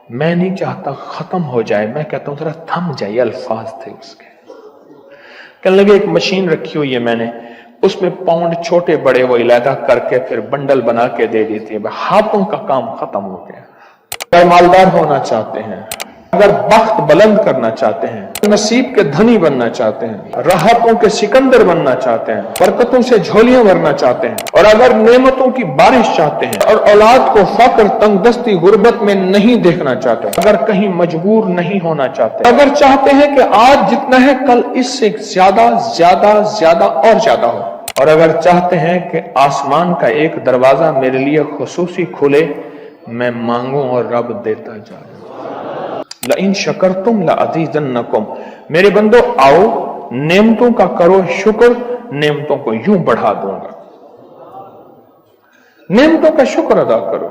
میں نہیں چاہتا ختم ہو جائے، میں کہتا ہوں ذرا تھم جائے. یہ الفاظ تھے اس کے. کہنے لگے ایک مشین رکھی ہوئی ہے میں نے، اس میں پاؤنڈ چھوٹے بڑے وہ علیحدہ کر کے پھر بنڈل بنا کے دے دیتی ہے. ہاتھوں کا کام ختم ہو گیا. اگر مالدار ہونا چاہتے ہیں، اگر بخت بلند کرنا چاہتے ہیں، نصیب کے دھنی بننا چاہتے ہیں، راحتوں کے سکندر بننا چاہتے ہیں، برکتوں سے جھولیاں بھرنا چاہتے ہیں، اور اگر نعمتوں کی بارش چاہتے ہیں، اور اولاد کو فقر، تنگ دستی، غربت میں نہیں دیکھنا چاہتے، اگر کہیں مجبور نہیں ہونا چاہتے، اگر چاہتے ہیں کہ آج جتنا ہے کل اس سے زیادہ زیادہ زیادہ اور زیادہ ہو، اور اگر چاہتے ہیں کہ آسمان کا ایک دروازہ میرے لیے خصوصی کھلے، میں مانگوں اور رب دیتا جائے. لَإِن شَكَرْتُمْ لَأَزِيدَنَّكُمْ. میرے بندو آؤ نعمتوں کا کرو شکر، نعمتوں کو یوں بڑھا دوں گا. نعمتوں کا شکر ادا کرو.